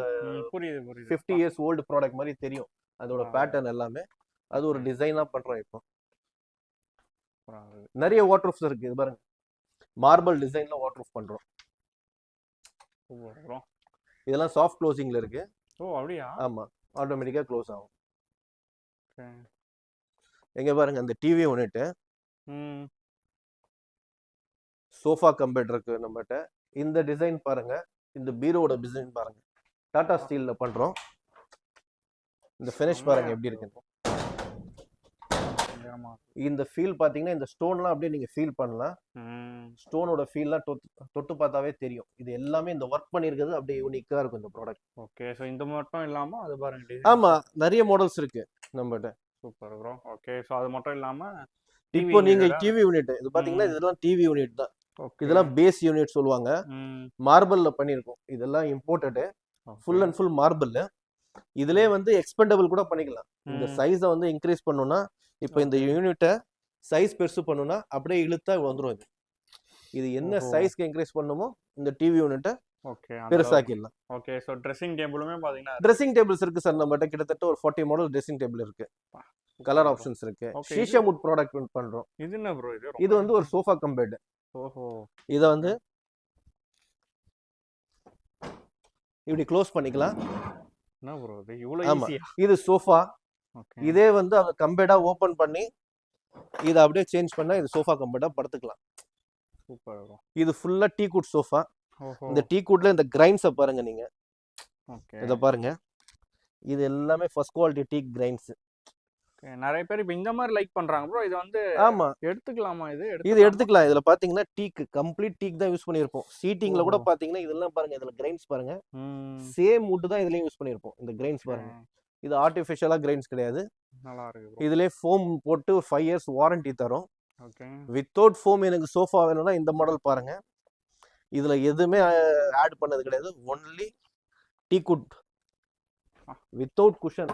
[SPEAKER 1] 50 இயர்ஸ் ஓல்டு ப்ராடக்ட் மாதிரி தெரியும் அதோட பேட்டர்ன் எல்லாமே. அது ஒரு டிசைனா பண்றோம். இப்போ நிறைய வாட்டர் ப்ரூஃப்ஸ் இருக்கு. இது பாருங்க மார்பிள் டிசைன்ல வாட்டர் ப்ரூஃப் பண்றோம். இதெல்லாம் சாஃப்ட் க்ளோசிங்ல இருக்கு.
[SPEAKER 2] ஓ அப்படியா?
[SPEAKER 1] ஆமா, ஆட்டோமேட்டிக்கா க்ளோஸ் ஆகும். எங்க பாருங்க அந்த டிவி யூனிட், சோஃபா கம்பெட் இருக்கு நம்மகிட்ட. இந்த டிசைன் பாருங்க, இந்த பீரோட டிசைன் பாருங்க, டாடா ஸ்டீல்ல பண்றோம். இந்த ஃபினிஷ் பாருங்க எப்படி இருக்கு. இந்த ஃபீல் பாத்தீங்கன்னா இந்த ஸ்டோன்லாம் அப்படியே நீங்க ஃபீல் பண்ணலாம். ஸ்டோனோட ஃபீல்லாம் தொட்டு பார்த்தாவே தெரியும். இது எல்லாமே இந்த ஒர்க் பண்ணிருக்கிறது அப்படியே யூனிக்கா இருக்கும் இந்த ப்ராடக்ட்.
[SPEAKER 2] ஓகே. சோ இந்த மட்டும் இல்லாம அது பாருங்க.
[SPEAKER 1] ஆமா, நிறைய மாடல்ஸ் இருக்கு நம்மகிட்ட.
[SPEAKER 2] Super bro. ஓகே. சோ அது மட்டும் இல்லாம
[SPEAKER 1] இப்போ நீங்க டிவி யூனிட் இது பாத்தீங்கன்னா இதெல்லாம் டிவி யூனிட் தான். இதெல்லாம் பேஸ் யூனிட் சொல்லுவாங்க. மார்பிள்ல பண்ணிருக்கோம். இதெல்லாம் imported, full and full marble. இதுலயே வந்து எக்ஸ்பெண்டபிள் கூட பண்ணிக்கலாம். இந்த சைஸை வந்து இன்க்ரீஸ் பண்ணனும்னா, இப்போ இந்த யூனிட்டை சைஸ் பெருசு பண்ணனும்னா அப்படியே இழுத்தா வந்துரும். இது என்ன சைஸ்க்கு இன்க்ரீஸ் பண்ணுமோ இந்த டிவி யூனிட்டை
[SPEAKER 2] ஓகே
[SPEAKER 1] பெருசாக்கிடலாம்.
[SPEAKER 2] ஓகே. சோ ட்ரெஸ்ஸிங் டேபிளுமே பாத்தீங்கன்னா
[SPEAKER 1] ட்ரெஸ்ஸிங் டேபிள்ஸ் இருக்கு சார் நம்மகிட்ட. கிட்டத்தட்ட ஒரு 40 மாடல் ட்ரெஸ்ஸிங் டேபிள் இருக்கு. கலர் ஆப்ஷன்ஸ் இருக்கு. ஷீஷா வுட் ப்ராடக்ட் பண்றோம்.
[SPEAKER 2] இது என்ன ப்ரோ?
[SPEAKER 1] இது வந்து ஒரு சோஃபா கம் பெட்.
[SPEAKER 2] ஓஹோ.
[SPEAKER 1] இத வந்து இப்படி க்ளோஸ் பண்ணிக்கலாம்.
[SPEAKER 2] என்ன ப்ரோ இது இவ்வளவு ஈஸியா?
[SPEAKER 1] இது சோஃபா.
[SPEAKER 2] ஓகே.
[SPEAKER 1] இதே வந்து அந்த கம்பெடா ஓபன் பண்ணி இத அப்படியே சேஞ்ச் பண்ணா இது சோஃபா கம்பெடா படுத்துக்கலாம்.
[SPEAKER 2] Super bro.
[SPEAKER 1] இது ஃபுல்லா டீ குட் சோஃபா.
[SPEAKER 2] ஓஹோ.
[SPEAKER 1] இந்த டீ குட்ல இந்த கிரைன்ஸ பாருங்க நீங்க.
[SPEAKER 2] ஓகே.
[SPEAKER 1] இத பாருங்க, இது எல்லாமே first quality tea grains.
[SPEAKER 2] Okay. நிறைய பேர் இப்போ இந்த மாதிரி லைக் பண்றாங்க ப்ரோ. இது வந்து
[SPEAKER 1] ஆமா
[SPEAKER 2] எடுத்துக்கலாமா?
[SPEAKER 1] இது எடுத்துக்கலாம். இதுல பாத்தீங்கன்னா டீக் கம்ப்ளீட் டீக் தான் யூஸ் பண்ணிருப்போம். சீட்டிங்ல கூட பாத்தீங்கன்னா இதெல்லாம் பாருங்க, இதுல கிரைன்ஸ் பாருங்க. சேம் வுட் தான் இதுலயும் யூஸ் பண்ணிருப்போம். இந்த கிரைன்ஸ் பாருங்க, இது ஆர்டிஃபிஷியலா கிரைன்ஸ் கிடையாது.
[SPEAKER 2] நல்லா இருக்கு.
[SPEAKER 1] இதுலயே ஃபோம் போட்டு 5 இயர்ஸ் வாரண்டி தரோம்.
[SPEAKER 2] ஓகே.
[SPEAKER 1] வித்தவுட் ஃபோம் எனக்கு சோஃபா வேணும்னா இந்த மாடல் பாருங்க. இதுல எதுவுமே ஆட் பண்ணது கிடையாது. Only teakwood without cushion.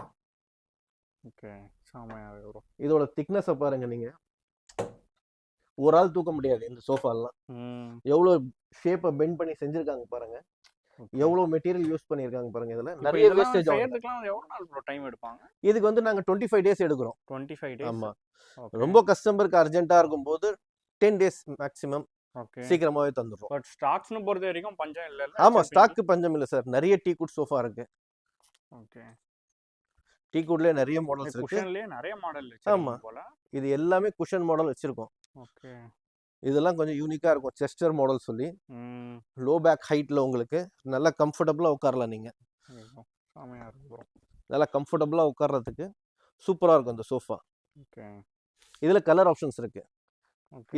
[SPEAKER 2] Okay. சாமையா இருக்கு ப்ரோ.
[SPEAKER 1] இதோட திக்னஸ் பாருங்க நீங்க. ஒரு ஆள் தூக்க முடியாது இந்த சோஃபா எல்லாம். எவ்வளவு ஷேப்பை பெண்ட் பண்ணி செஞ்சிருக்காங்க பாருங்க. எவ்வளவு மெட்டீரியல் யூஸ் பண்ணிருக்காங்க பாருங்க. இதுல நிறைய வேஸ்டேஜ் ஆகும்.
[SPEAKER 2] எவ்வளவு நாள் ப்ரோ டைம் எடுப்பாங்க?
[SPEAKER 1] இதுக்கு வந்து நாங்க 25 டேஸ் எடுக்கிறோம்.
[SPEAKER 2] 25 டேஸ்.
[SPEAKER 1] ஆமா. ரொம்ப கஸ்டமருக்கு அர்ஜென்ட்டா இருக்கும்போது 10 டேஸ் மேக்ஸிமம்.
[SPEAKER 2] ஓகே.
[SPEAKER 1] சீக்கிரமாவே தந்துறோம்.
[SPEAKER 2] பட் ஸ்டாக்ஸ்னு பொறுத்த வரைக்கும் பஞ்சம் இல்ல.
[SPEAKER 1] ஆமா, ஸ்டாக் பஞ்சம் இல்ல சார். நிறைய டீ குட் சோஃபா இருக்கு.
[SPEAKER 2] ஓகே.
[SPEAKER 1] டீ குட்லயே நிறைய மாடல்ஸ் இருக்கு.
[SPEAKER 2] குஷன்லயே நிறைய மாடல் வச்சிருக்கீங்க போல.
[SPEAKER 1] இது எல்லாமே குஷன் மாடல் வச்சிருக்கோம்.
[SPEAKER 2] ஓகே.
[SPEAKER 1] இதெல்லாம் கொஞ்சம் யூனிக்கா இருக்கும். செஸ்டர் மாடல் சொல்லி லோ பேக் ஹைட்ல உங்களுக்கு நல்லா கம்ஃபர்ட்டபிளா உட்காரலாம். நீங்க
[SPEAKER 2] சாமையா இருக்கு ப்ரோ.
[SPEAKER 1] நல்லா கம்ஃபர்ட்டபிளா உட்கார்றதுக்கு சூப்பரா இருக்கும் இந்த சோஃபா.
[SPEAKER 2] ஓகே.
[SPEAKER 1] இதுல கலர் ஆப்ஷன்ஸ் இருக்கு.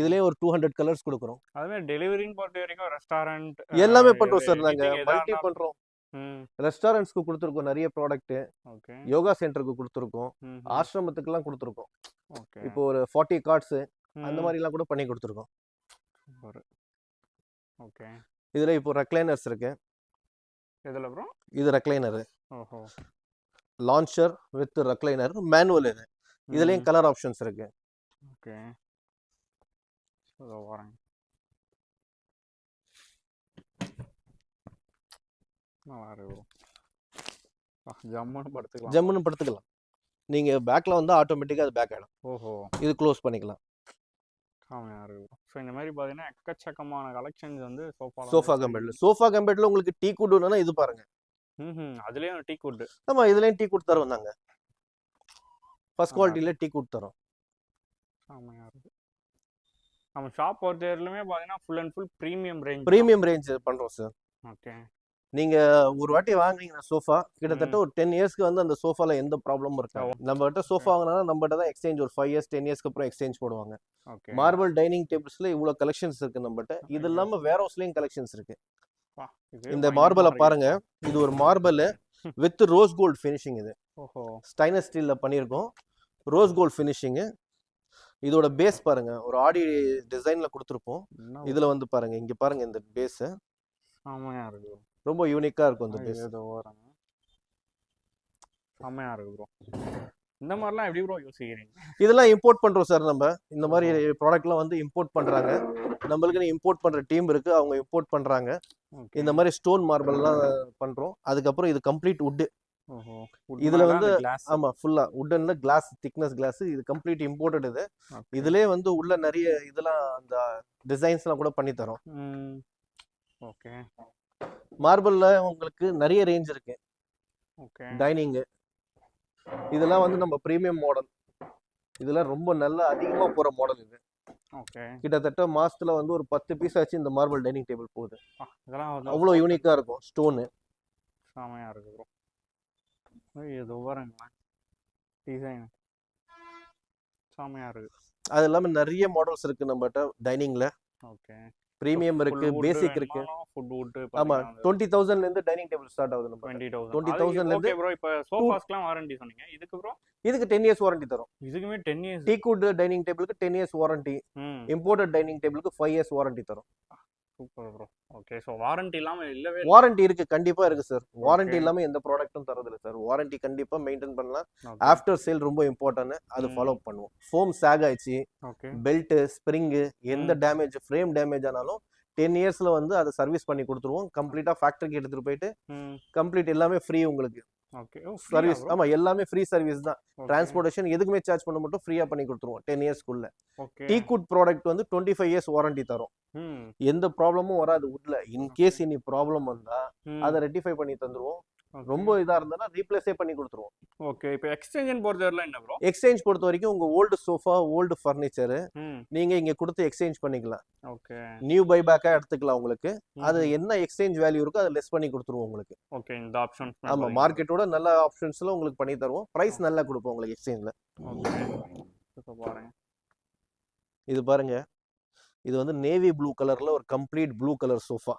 [SPEAKER 1] இதுலயே ஒரு 200 கலர்ஸ் கொடுக்குறோம்.
[SPEAKER 2] அதுவே டெலிவரின்னு பொறுத்த வரைக்கும் ரெஸ்டாரண்ட்
[SPEAKER 1] எல்லாமே பண்றோம் சார். நாங்க மல்டி பண்றோம். ரெஸ்டாரண்ட்ஸ்க்கு கொடுத்துருக்கோம் நிறைய ப்ராடக்ட்.
[SPEAKER 2] ஓகே.
[SPEAKER 1] யோகா சென்டருக்கு கொடுத்துருக்கோம். ஆசிரமத்துக்கு எல்லாம் கொடுத்துருக்கோம்.
[SPEAKER 2] ஓகே.
[SPEAKER 1] இப்போ ஒரு 40 கார்ட்ஸ் அந்த மாதிரி எல்லாம் கூட பண்ணி கொடுத்துருக்கோம்.
[SPEAKER 2] ஓகே.
[SPEAKER 1] இதுல இப்போ ரெக்லைனர்ஸ் இருக்கு.
[SPEAKER 2] எதுல ப்ரோ?
[SPEAKER 1] இது ரெக்லைனர்.
[SPEAKER 2] ஓஹோ.
[SPEAKER 1] Launcher with recliner manual. இது இதுலயும் கலர் ஆப்ஷன்ஸ் இருக்கு.
[SPEAKER 2] ஓகே. சோ வரேன். நல்லா இருக்கு ப்ரோ. ஜம்முன்னு படுத்துக்கலாம்.
[SPEAKER 1] ஜம்முன்னு படுத்துக்கலாம். நீங்க பேக்ல வந்து ஆட்டோமேட்டிக்கா அது பேக் ஆயிடும்.
[SPEAKER 2] ஓஹோ,
[SPEAKER 1] இது க்ளோஸ் பண்ணிக்கலாம்.
[SPEAKER 2] செமையா இருக்கு ப்ரோ. ஸோ இந்த மாதிரி பார்த்தீங்கன்னா எக்கச்சக்கமான கலெக்ஷன்ஸ் வந்து
[SPEAKER 1] சோஃபா கம்பெட்ல உங்களுக்கு டீ குட் வேணும்னா இது பாருங்க.
[SPEAKER 2] அதுலேயும் டீ குட்.
[SPEAKER 1] ஆமா, இதுலயும் டீ குட் தரோம் நாங்க. ஃபர்ஸ்ட் குவாலிட்டில டீ குட் தரோம்.
[SPEAKER 2] செமையா இருக்கு. நம்ம ஷாப் பொறுத்தவரையிலுமே பார்த்தீங்கன்னா full and full premium range
[SPEAKER 1] பண்றோம் சார்.
[SPEAKER 2] ஓகே.
[SPEAKER 1] நீங்க ஒரு வாட்டி வாங்குனீங்கன்னா சோஃபா கிட்டத்தட்ட ஒரு 10 இயர்ஸ்க்கு வந்து அந்த சோஃபால எந்த ப்ராப்ளமும் இருக்காது. நம்ம கிட்ட சோஃபா வாங்கினா நம்ம கிட்ட தான் எக்ஸ்சேஞ்ச் ஒரு 5 இயர்ஸ் 10 இயர்ஸ்க்கு அப்புறம் எக்ஸ்சேஞ்ச் போடுவாங்க.
[SPEAKER 2] ஓகே.
[SPEAKER 1] மார்பிள் டைனிங் டேபிள்ஸ்ல இவ்வளவு கலெக்ஷன்ஸ் இருக்கு நம்ம கிட்ட. இது இல்லாம வேர் ஹவுஸ்லயும் கலெக்ஷன்ஸ் இருக்கு. இந்த மார்பிளை பாருங்க, இது ஒரு marble with rose gold finishing. இது
[SPEAKER 2] ஓஹோ,
[SPEAKER 1] ஸ்டைனஸ் ஸ்டீல்ல பண்ணியிருக்கோம். Rose gold finishing. இதோட பேஸ் பாருங்க, ஒரு ஆடி டிசைன்ல கொடுத்துருப்போம். இதுல வந்து பாருங்க, இங்க பாருங்க இந்த பேஸ்
[SPEAKER 2] செமையா இருக்கு.
[SPEAKER 1] ரொம்ப யூனிக்கா இருக்கும் இந்த பேஸ்.
[SPEAKER 2] ஏதோ வராங்க. செமையா இருக்கு ப்ரோ. இந்த மாதிரிலாம் எப்படி ப்ரோ யோசிக்கிறீங்க?
[SPEAKER 1] இதெல்லாம் இம்போர்ட் பண்றோம் சார். நம்ம இந்த மாதிரி ப்ராடக்ட்லாம் வந்து இம்போர்ட் பண்றாங்க. நம்மளுக்கு இம்போர்ட் பண்ற டீம் இருக்கு, அவங்க இம்போர்ட் பண்றாங்க. இந்த மாதிரி ஸ்டோன் மார்பிள்லாம் பண்றோம். அதுக்கப்புறம் இது கம்ப்ளீட் வுட்.
[SPEAKER 2] ஓஹோ,
[SPEAKER 1] இதுல வந்து ஆமா ஃபுல்லா வுட்ல கிளாஸ் திக்னஸ் கிளாஸ். இது கம்ப்ளீட் இம்போர்ட்டட். இது இதுலயே வந்து உள்ள நிறைய இதெல்லாம் அந்த டிசைன்ஸ்லாம் கூட பண்ணி தரோம்.
[SPEAKER 2] ஓகே.
[SPEAKER 1] மார்பிள்ல உங்களுக்கு நிறைய ரேஞ்ச் இருக்கு.
[SPEAKER 2] ஓகே.
[SPEAKER 1] டைனிங் இதெல்லாம் வந்து நம்ம பிரீமியம் மாடல். இதெல்லாம் ரொம்ப நல்ல அதிகமா போற மாடல் இது.
[SPEAKER 2] ஓகே.
[SPEAKER 1] கிட்டத்தட்ட மாசத்துல வந்து ஒரு 10 பீஸ் ஆச்சு இந்த மார்பிள் டைனிங் டேபிள் போகுது.
[SPEAKER 2] இதெல்லாம்
[SPEAKER 1] அவ்வளோ யூனிக்கா இருக்கும் ஸ்டோனு.
[SPEAKER 2] செமையா இருக்கு ப்ரோ. ஏதோ வரங்க டிசைன் செமையா இருக்கு.
[SPEAKER 1] அது இல்லாம நிறைய மாடல்ஸ் இருக்கு நம்மகிட்ட டைனிங்ல.
[SPEAKER 2] ஓகே.
[SPEAKER 1] பிரீமியம் இருக்கு, பேசிக் இருக்கு.
[SPEAKER 2] ஃபுட் வுட்
[SPEAKER 1] ஆமா, 20,000 ல இருந்து டைனிங் டேபிள் ஸ்டார்ட் ஆகுது. நம்ம
[SPEAKER 2] 20,000 ல இருந்து. ஓகே ப்ரோ, இப்போ சோஃபாஸ்க்குலாம் வாரண்டி சொன்னீங்க. இதுக்கு ப்ரோ
[SPEAKER 1] இதுக்கு 10 இயர்ஸ் வாரண்டி தரோம்.
[SPEAKER 2] இதுக்குமே 10 இயர்ஸ்.
[SPEAKER 1] டீக்வுட் டைனிங் டேபிளுக்கு 10 இயர்ஸ் வாரண்டி. இம்போர்ட்டட் டைனிங் டேபிளுக்கு 5 இயர்ஸ் வாரண்டி தரோம்.
[SPEAKER 2] Super bro. Okay. So warranty இல்லாம இல்லவே
[SPEAKER 1] வாரண்டி இருக்கு, கண்டிப்பா இருக்கு சார். வாரண்டி இல்லாம எந்த ப்ராடக்ட்டும் தரது இல்ல சார். வாரண்டி கண்டிப்பா மெயின்டைன் பண்ணலாம். ஆஃப்டர் சேல் ரொம்ப இம்பார்ட்டன்ட், அது ஃபாலோ பண்ணுவோம். ஃபோம் சாக் ஆயிடுச்சு, பெல்ட் ஸ்ப்ரிங் எந்த டேமேஜ் ஃப்ரேம் டேமேஜ் ஆனாலும் 10 இயர்ஸ்ல வந்து அதை சர்வீஸ் பண்ணி கொடுத்துருவோம். கம்ப்ளீட்டா ஃபேக்டரிக்கு எடுத்துட்டு போயிட்டு கம்ப்ளீட் எல்லாமே ஃப்ரீ உங்களுக்கு.
[SPEAKER 2] ஓகே.
[SPEAKER 1] சர்வீஸ் ஆமா எல்லாமே ஃப்ரீ சர்வீஸ் தான். டிரான்ஸ்போர்ட்டேஷன் எதுக்குமே சார்ஜ் பண்ண மட்டும் ஃப்ரீயா பண்ணி கொடுத்துருவோம் 10 இயர்ஸ்க்குள்ள. டீக்வுட் ப்ராடக்ட் வந்து 25 இயர்ஸ் வாரண்டி தரும். எந்த ப்ராப்ளமும் வராது வுட்ல. இன் கேஸ் இனி ப்ராப்ளம் வந்தா அதை ரெக்டிஃபை பண்ணி தந்துருவோம். ரொம்ப இதா இருந்தா ரீப்ளேஸே பண்ணி கொடுத்துருவோம்.
[SPEAKER 2] ஓகே. இப்போ எக்ஸ்சேஞ்ச் பொறுத்தவரையில என்ன ப்ரோ?
[SPEAKER 1] எக்ஸ்சேஞ்ச் பொறுத்த வரைக்கும் உங்க ஓல்டு சோஃபா ஓல்டு ஃபர்னிச்சர் நீங்க இங்க கொடுத்து எக்ஸ்சேஞ்ச் பண்ணிக்கலாம்.
[SPEAKER 2] ஓகே.
[SPEAKER 1] நியூ பை பேக்கா எடுத்துக்கலாம். உங்களுக்கு அது என்ன எக்ஸ்சேஞ்ச் வேல்யூ இருக்கோ அதை லெஸ் பண்ணி கொடுத்துருவோம் உங்களுக்கு.
[SPEAKER 2] ஓகே. இந்த ஆப்ஷன்
[SPEAKER 1] ஆமா, மார்க்கெட்டோட நல்ல ஆப்ஷன்ஸ்ல உங்களுக்கு பண்ணி தருவோம். பிரைஸ் நல்லா கொடுப்போம் உங்களுக்கு எக்ஸ்சேஞ்ச்ல.
[SPEAKER 2] ஓகே. இப்போ பாருங்க,
[SPEAKER 1] இது பாருங்க, இது வந்து நேவி ப்ளூ கலர்ல ஒரு கம்ப்ளீட் ப்ளூ கலர் சோஃபா.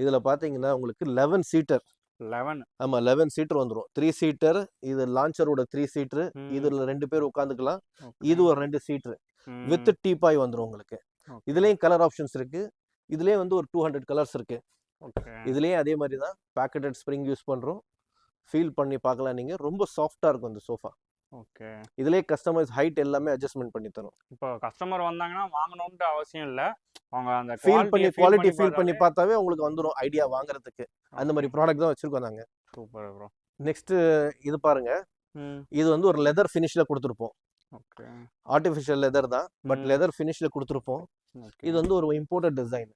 [SPEAKER 1] இதுல பாத்தீங்கன்னா உங்களுக்கு 11 சீட்டர்.
[SPEAKER 2] 11.
[SPEAKER 1] ஆமா, 11 சீட்டர் வந்துரும். 3 சீட்டர். இது லான்ச்சரோட 3 சீட்டர். இதுல 2 பேர் உட்காந்துக்கலாம். இது ஒரு 2 சீட்டர் வித் டீபாய் வந்துரும் உங்களுக்கு. இதுலயும் கலர் ஆப்ஷன்ஸ் இருக்கு. இதுலயே வந்து ஒரு 200 கலர்ஸ் இருக்கு. இதுலயும் அதே மாதிரி தான் பேக்கெட்டட் ஸ்ப்ரிங் யூஸ் பண்றோம். ஃபீல் பண்ணி பார்க்கலாம் நீங்க. ரொம்ப சாஃப்ட்டா இருக்கும் இந்த சோஃபா.
[SPEAKER 2] ஓகே.
[SPEAKER 1] இதுலயே கஸ்டமைஸ் ஹைட் எல்லாமே அட்ஜஸ்ட்மென்ட் பண்ணி தரோம்.
[SPEAKER 2] இப்போ கஸ்டமர் வந்தாங்கன்னா வாங்கணும்னு அவசியம் இல்ல. அவங்க அந்த
[SPEAKER 1] குவாலிட்டி ஃபீல் பண்ணி பார்த்தாவே உங்களுக்கு வந்துரும் ஐடியா வாங்குறதுக்கு. அந்த மாதிரி ப்ராடக்ட் தான் வச்சிருக்கோம் நாங்க.
[SPEAKER 2] Super bro.
[SPEAKER 1] நெக்ஸ்ட் இது பாருங்க, இது வந்து ஒரு லெதர் ஃபினிஷ்ல கொடுத்துருப்போம்.
[SPEAKER 2] ஓகே.
[SPEAKER 1] ஆர்டிஃபிஷியல் லெதர் தான், பட் லெதர் ஃபினிஷ்ல கொடுத்துருப்போம். இது வந்து ஒரு இம்போர்ட்டட் டிசைன்.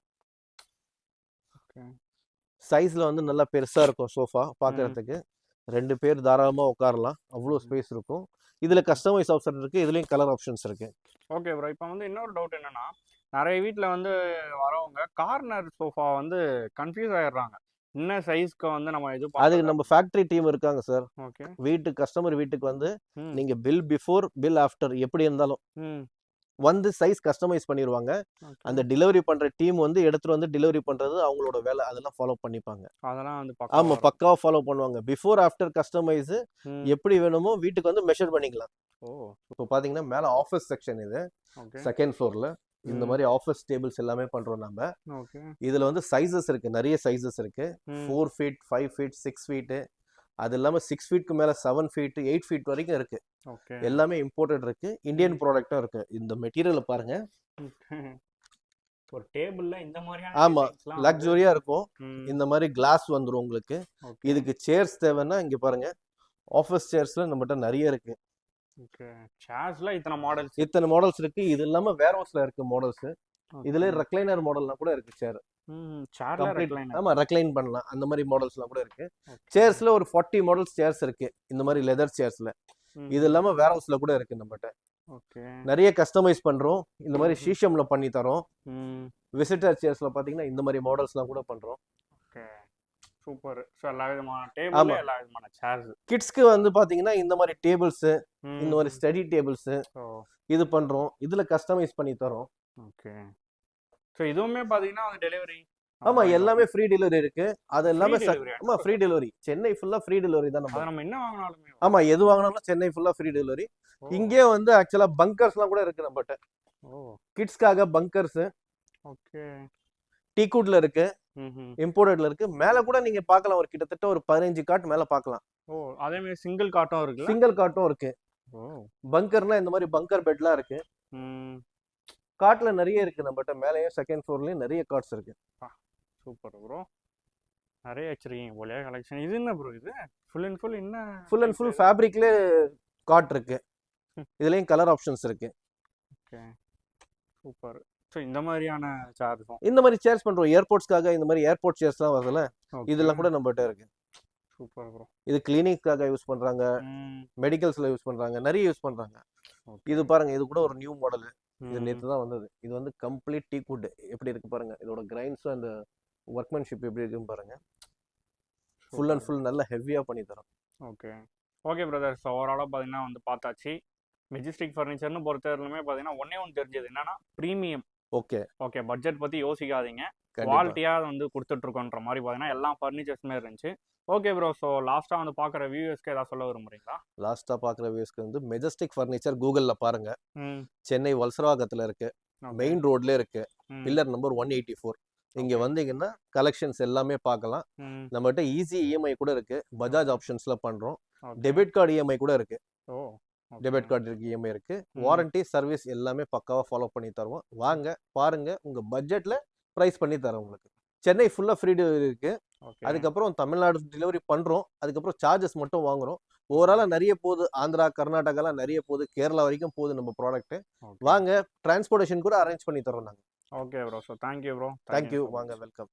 [SPEAKER 2] ஓகே.
[SPEAKER 1] சைஸ்ல வந்து நல்லா பெருசா இருக்கும் சோஃபா பார்க்கிறதுக்கு. 2 பேர் தாராளமா உட்காரலாம். அவ்வளோ ஸ்பேஸ் இருக்கும். இதுல கஸ்டமைஸ் ஆப்ஷன் இருக்கு. இதுலயும் கலர் ஆப்ஷன்ஸ் இருக்கு.
[SPEAKER 2] Okay bro. இப்போ வந்து இன்னொரு டவுட் என்னன்னா, நிறைய வீட்டில் வந்து வரவங்க கார்னர் சோஃபா வந்து கன்ஃபியூஸ் ஆயிடுறாங்க. என்ன சைஸ்க்கு வந்து நம்ம
[SPEAKER 1] அதுக்கு நம்ம ஃபேக்டரி டீம் இருக்காங்க சார்.
[SPEAKER 2] ஓகே.
[SPEAKER 1] வீட்டுக்கு கஸ்டமர் வீட்டுக்கு வந்து நீங்க பில் பிஃபோர் பில் ஆஃப்டர் எப்படி இருந்தாலும் வந்து சைஸ் கஸ்டமைஸ் பண்ணிடுவாங்க. அந்த டெலிவரி பண்ற டீம் வந்து எடுத்துட்டு வந்து டெலிவரி பண்றது அவங்களோட வேலை. அதெல்லாம் ஃபாலோ பண்ணிப்பாங்க.
[SPEAKER 2] அதெல்லாம் வந்து
[SPEAKER 1] ஆமா, பக்காவா ஃபாலோ பண்ணுவாங்க. பிஃபோர் ஆஃப்டர் கஸ்டமைஸ் எப்படி வேணுமோ வீட்டுக்கு வந்து மெஷர் பண்ணிக்கலாம். இப்போ பாத்தீங்கன்னா மேல ஆஃபீஸ் செக்ஷன். இது செகண்ட் ஃப்ளோர்ல இந்த மாதிரி ஆஃபீஸ் டேபிள்ஸ் எல்லாமே பண்றோம் நம்ம. இதுல வந்து சைஸஸ் இருக்கு, நிறைய சைஸஸ் இருக்கு. 4 ஃபீட் 5 ஃபீட் 6 ஃபீட். அது இல்லாம 6 ஃபீட்க்கு மேல 7 ஃபீட் 8 ஃபீட் வரைக்கும் இருக்கு. எல்லாமே இம்போர்ட்டட் இருக்கு. இந்தியன் ப்ராடக்டும் இருக்கு. இந்த மெட்டீரியலை பாருங்க.
[SPEAKER 2] ஒரு டேபிள்ல இந்த மாதிரியான
[SPEAKER 1] ஆமா
[SPEAKER 2] டிசைன்ஸ்லாம்
[SPEAKER 1] லக்ஸுரியா இருக்கும். இந்த மாதிரி கிளாஸ் வந்துரும் உங்களுக்கு.
[SPEAKER 2] ஓகே
[SPEAKER 1] இதுக்கு சேர்ஸ் தேவைன்னா இங்க பாருங்க, ஆஃபீஸ் சேர்ஸ்ல நம்மகிட்ட நிறைய இருக்கு.
[SPEAKER 2] ஓகே சேர்ஸ்ல இத்தனை மாடல்ஸ்
[SPEAKER 1] இத்தனை மாடல்ஸ் இருக்கு. இது இல்லாம வேர் ஹவுஸ்ல இருக்கு மாடல்ஸ். இதுல ரெக்லைனர் மாடல்லாம் கூட இருக்கு சேர்.
[SPEAKER 2] சேர்ல
[SPEAKER 1] கம்ப்ளீட்
[SPEAKER 2] ரெக்லைனர்
[SPEAKER 1] ஆமா ரெக்லைன் பண்ணலாம். அந்த மாதிரி மாடல்ஸ்லாம் கூட இருக்கு. சேர்ஸ்ல ஒரு 40 மாடல்ஸ் சேர்ஸ் இருக்கு. இந்த மாதிரி லெதர் சேர்ஸ்ல. இது இல்லாம வேர் ஹவுஸ்ல கூட இருக்கு நம்மகிட்ட.
[SPEAKER 2] ஓகே
[SPEAKER 1] நிறைய கஸ்டமைஸ் பண்றோம். இந்த மாதிரி ஷீஷம்ல பண்ணி தரோம். விசிட்டர் சேர்ஸ்ல பாத்தீங்கன்னா இந்த மாதிரி மாடல்ஸ்லாம் கூட பண்றோம்.
[SPEAKER 2] Okay super. ஸோ எல்லா விதமான டேபிள் எல்லா விதமான சேர்ஸ்.
[SPEAKER 1] கிட்ஸ்க்கு வந்து பாத்தீங்கன்னா இந்த மாதிரி டேபிள்ஸ், இந்த மாதிரி ஸ்டடி டேபிள்ஸ் இது பண்றோம். இதுல கஸ்டமைஸ் பண்ணி தரோம்.
[SPEAKER 2] ஓகே ஸோ இதுவுமே பாத்தீங்கன்னா வந்து டெலிவரி
[SPEAKER 1] ஆமா எல்லாமே ஃப்ரீ டெலிவரி இருக்கு. அது எல்லாமே
[SPEAKER 2] delivery ஆ?
[SPEAKER 1] ஆமா ஃப்ரீ டெலிவரி. சென்னை ஃபுல்லா ஃப்ரீ டெலிவரி தான் நம்ம.
[SPEAKER 2] அதை நம்ம என்ன வாங்கினாலுமே
[SPEAKER 1] ஆமா எது வாங்கினாலும் சென்னை ஃபுல்லா ஃப்ரீ டெலிவரி.
[SPEAKER 2] ஓ.
[SPEAKER 1] இங்கே வந்து ஆக்சுவலா பங்கர்ஸ்லாம் கூட இருக்கு நம்மகிட்ட.
[SPEAKER 2] ஓ
[SPEAKER 1] கிட்ஸ்க்காக பங்கர்ஸ்
[SPEAKER 2] ஓகே
[SPEAKER 1] டீக்குட்ல இருக்கு, இம்போர்ட்டட்ல இருக்கு. மேல கூட நீங்க பார்க்கலாம். ஒரு கிட்டத்தட்ட ஒரு 15 காட் மேல பார்க்கலாம்.
[SPEAKER 2] ஓ அதே மாதிரி சிங்கிள் காட்டும் இருக்குல்ல.
[SPEAKER 1] சிங்கிள் காட்டும் இருக்கு.
[SPEAKER 2] ஓ
[SPEAKER 1] பங்கர்னா இந்த மாதிரி பங்கர் பெட்லாம் இருக்கு. காட்ல நிறைய இருக்கு நம்மகிட்ட. மேலேயும் செகண்ட் ஃப்ளோர்லயும் நிறைய காட்ஸ் இருக்கு.
[SPEAKER 2] Super bro. நிறைய வச்சிருக்கீங்க போலயே கலெக்ஷன். இது என்ன ப்ரோ இது? ஃபுல் அண்ட் ஃபுல் என்ன?
[SPEAKER 1] ஃபுல் அண்ட் ஃபுல் ஃபேப்ரிக்ல காட் இருக்கு. இதுலயும் கலர் ஆப்ஷன்ஸ் இருக்கு.
[SPEAKER 2] Okay super. ஸோ இந்த மாதிரியான சார்ஜும்
[SPEAKER 1] இந்த மாதிரி சேர்ஸ் பண்றோம். ஏர்போர்ட்ஸ்க்காக இந்த மாதிரி ஏர்போர்ட் சேர்ஸ்லாம் வருதுல, இதெல்லாம் கூட நம்மகிட்ட இருக்கு.
[SPEAKER 2] Super bro.
[SPEAKER 1] இது கிளினிக்காக யூஸ் பண்றாங்க, மெடிக்கல்ஸ்ல யூஸ் பண்றாங்க, நிறைய யூஸ் பண்றாங்க. இது பாருங்க, இது கூட ஒரு நியூ மாடல். இது நேத்து தான் வந்தது. இது வந்து கம்ப்ளீட் டீக்வுட். எப்படி இருக்கு பாருங்க. இதோட கிரைன்ஸும் அந்த ஒர்க்மேன்ஷிப் எப்படி இருக்குன்னு பாருங்க. ஃபுல் அண்ட் ஃபுல் நல்ல ஹெவியா பண்ணி தரோம்.
[SPEAKER 2] Okay okay brother. ஸோ ஓவராலாக பார்த்தீங்கன்னா வந்து பார்த்தாச்சு. மெஜஸ்டிக் ஃபர்னிச்சர்னு பொறுத்தவரையிலுமே பார்த்தீங்கன்னா ஒன்று தெரிஞ்சது என்னன்னா ப்ரீமியம்.
[SPEAKER 1] ஓகே
[SPEAKER 2] ஓகே பட்ஜெட் பற்றி யோசிக்காதீங்க. குவாலிட்டியாக வந்து கொடுத்துட்ருக்கோன்ற மாதிரி பார்த்தீங்கன்னா எல்லா ஃபர்னிச்சர்ஸுமே இருந்துச்சு. Okay bro. ஸோ லாஸ்ட்டாக வந்து பார்க்குற வியூவர்ஸ்க்கு ஏதாவது சொல்ல விரும்புறீங்களா?
[SPEAKER 1] லாஸ்டா பாக்குற வியூஸ்க்கு வந்து மெஜஸ்டிக் ஃபர்னிச்சர் கூகுள்ல பாருங்க. சென்னை வல்சராகத்துல இருக்கு, மெயின் ரோட்ல இருக்கு, பில்லர் நம்பர் 184. இங்க வந்தீங்கன்னா கலெக்ஷன்ஸ் எல்லாமே பார்க்கலாம். நம்மகிட்ட ஈஸி இஎம்ஐ கூட இருக்கு. பஜாஜ் ஆப்ஷன்ஸ்ல பண்றோம். டெபிட் கார்டு இஎம்ஐ கூட இருக்கு.
[SPEAKER 2] ஓ
[SPEAKER 1] டெபிட் கார்டு இருக்கு, இஎம்ஐ இருக்கு. வாரண்டி சர்வீஸ் எல்லாமே பக்காவா ஃபாலோ பண்ணி தருவோம். வாங்க பாருங்க. உங்க பட்ஜெட்ல பிரைஸ் பண்ணி தரோம் உங்களுக்கு. சென்னை ஃபுல்லா ஃப்ரீ டெலிவரி இருக்கு. அதுக்கப்புறம் தமிழ்நாடு டெலிவரி பண்றோம். அதுக்கப்புறம் சார்ஜஸ் மட்டும் வாங்குறோம். ஓவராலா நிறைய போகுது. ஆந்திரா, கர்நாடகாலாம் நிறைய போகுது. கேரளா வரைக்கும் போகுது நம்ம ப்ராடக்ட். வாங்க டிரான்ஸ்போர்டேஷன் கூட அரேஞ்ச் பண்ணி தரோம் நாங்க.
[SPEAKER 2] Okay bro. So thank you bro.
[SPEAKER 1] Thank you. வாங்க, வெல்கம்.